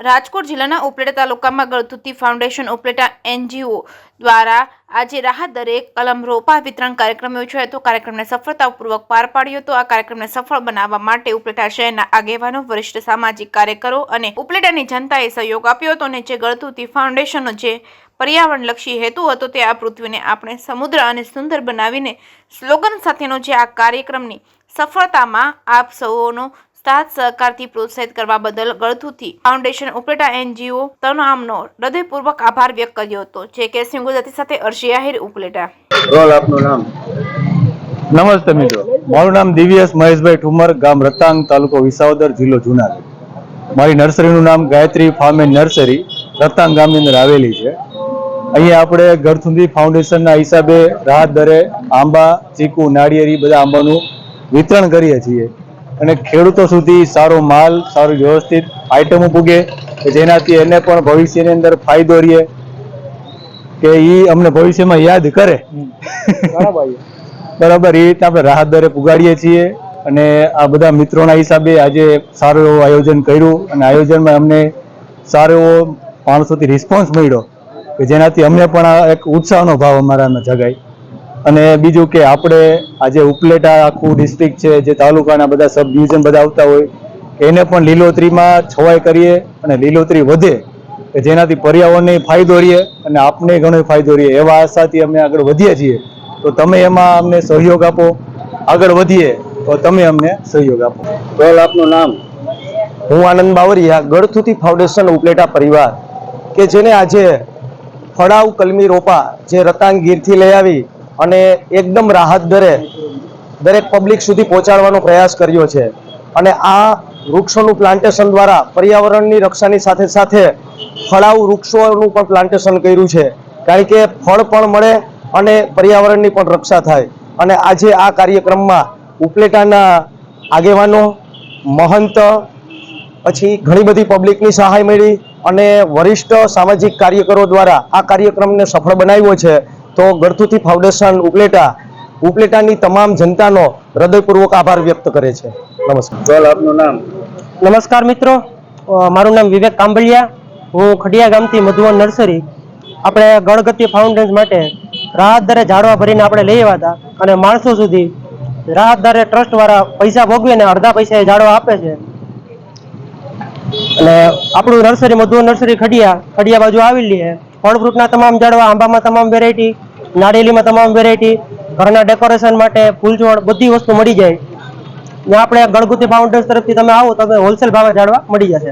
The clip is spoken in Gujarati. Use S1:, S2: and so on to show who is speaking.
S1: રાજકોટ જિલ્લાના ઉપલેટા તાલુકામાં ગળથુથી ફાઉન્ડેશન ઉપલેટા NGO દ્વારા આજે રાહત દરે કલમ રોપા વિતરણ કાર્યક્રમ યોજાયો હતો। કાર્યક્રમને સફળતાપૂર્વક પાર પાડ્યો હતો। આ કાર્યક્રમને સફળ બનાવવા માટે ઉપલેટા શહેરના આગેવાનો, વરિષ્ઠ સામાજિક કાર્યકરો અને ઉપલેટાની જનતાએ સહયોગ આપ્યો હતો। અને જે ગળથુથી ફાઉન્ડેશનનો જે પર્યાવરણલક્ષી હેતુ હતો તે આ પૃથ્વીને આપણે સમુદ્ર અને સુંદર બનાવીને સ્લોગન સાથેનો જે આ કાર્યક્રમની સફળતામાં આપ સૌનો સાથ સહકારથી પ્રોત્સાહિત કરવા બદલ ગળથુથી ફાઉન્ડેશન ઉપલેટા NGO તમામનો હૃદયપૂર્વક આભાર વ્યક્ત કર્યો હતો। જે કે સિંહ ગુજરાતી સાથે અર્શી આહિર ઉપલેટા।
S2: રોલ આપનું નામ?
S3: નમસ્તે મિત્રો, મારું નામ દિવ્યેશ મહેશભાઈ ઠુમર, ગામ રતાંગ, તાલુકો વિસાવદર, જિલ્લો જુનાગઢ। મારી નર્સરીનું નામ Gayatri farm and nursery Ratang ગામની અંદર આવેલી છે। અહીંયા આપણે ગળથુથી ફાઉન્ડેશનના હિસાબે રાહત દરે આંબા, ચીકુ, નાળિયેરી બધા આંબાનું વિતરણ કરીએ છીએ અને ખેડૂતો સુધી સારો માલ, સારું વ્યવસ્થિત આઈટમો પૂગે કે જેનાથી એને પણ ભવિષ્યની અંદર ફાયદો રહે કે એ અમને ભવિષ્યમાં યાદ કરે બરાબર। એ રીતે આપણે રાહત દરે પુગાડીએ છીએ અને આ બધા મિત્રોના હિસાબે આજે સારું એવું આયોજન કર્યું અને આયોજનમાં અમને સારો એવો માણસોથી રિસ્પોન્સ મળ્યો કે જેનાથી અમને પણ એક ઉત્સાહનો ભાવ અમારામાં જગાય। અને બીજું કે આપણે આજે ઉપલેટા આખું ડિસ્ટ્રિક્ટ છે, જે તાલુકાના બધા સબ ડિવિઝન બધા આવતા હોય એને પણ લીલોતરીમાં છવાઈ કરીએ અને લીલોતરી વધે કે જેનાથી પર્યાવરણને ફાયદો રહે અને આપને ઘણો ફાયદો રહે એવા આશાથી અમે આગળ વધીએ છીએ। તો તમે એમાં અમને સહયોગ આપો, આગળ વધીએ તો તમે અમને સહયોગ આપો।
S2: રોલ આપનું નામ?
S4: હું આનંદ બાવરિયા, ગળથુથી ફાઉન્ડેશન ઉપલેટા પરિવાર કે જેને આજે ફળાવ કલમી રોપા જે રતાંગ ગીરથી લઈ આવી અને એકદમ રાહત દરે દરેક પબ્લિક સુધી પહોંચાડવાનો પ્રયાસ કર્યો છે। અને આ વૃક્ષોનું પ્લાન્ટેશન દ્વારા પર્યાવરણની રક્ષાની સાથે સાથે ફળાવ વૃક્ષોનું પણ પ્લાન્ટેશન કર્યું છે, કારણ કે ફળ પણ મળે અને પર્યાવરણની પણ રક્ષા થાય। અને આજે આ કાર્યક્રમમાં ઉપલેટાના આગેવાનો, મહંત, પછી ઘણી બધી પબ્લિકની સહાય મળી અને વરિષ્ઠ સામાજિક કાર્યકરો દ્વારા આ કાર્યક્રમને સફળ બનાવ્યો છે। તો ગળથુથી ફાઉન્ડેશન ઉપલેટાની તમામ જનતાનો હૃદયપૂર્વક આભાર વ્યક્ત કરે છે। નમસ્કાર।
S2: રોલ આપનું નામ?
S5: નમસ્કાર મિત્રો, મારું નામ વિવેક કાંબલિયા, હું ખડિયા ગામથી મધુવન નર્સરી આપણે ગળગતિ ફાઉન્ડેશન માટે રાહત દરે ઝાડવા ભરીને આપણે લઈ આવ્યા હતા અને માણસો સુધી રાહત દરે ટ્રસ્ટ વાળા પૈસા ભોગવીને અડધા પૈસા ઝાડવા આપે છે। અને આપણું નર્સરી મધુવન નર્સરી ખડિયા બાજુ આવેલી છે। ફળ ફ્રૂટના તમામ ઝાડવા, આંબામાં તમામ વેરાયટી, નાળિયેરીમાં તમામ વેરાયટી, ઘરના ડેકોરેશન માટે ફૂલ છોડ બધી વસ્તુ મળી જાય। આપણે ગળગુથી ફાઉન્ડેશન તરફથી તમે આવો તો હોલસેલ ભાવે ઝાડવા મળી જશે।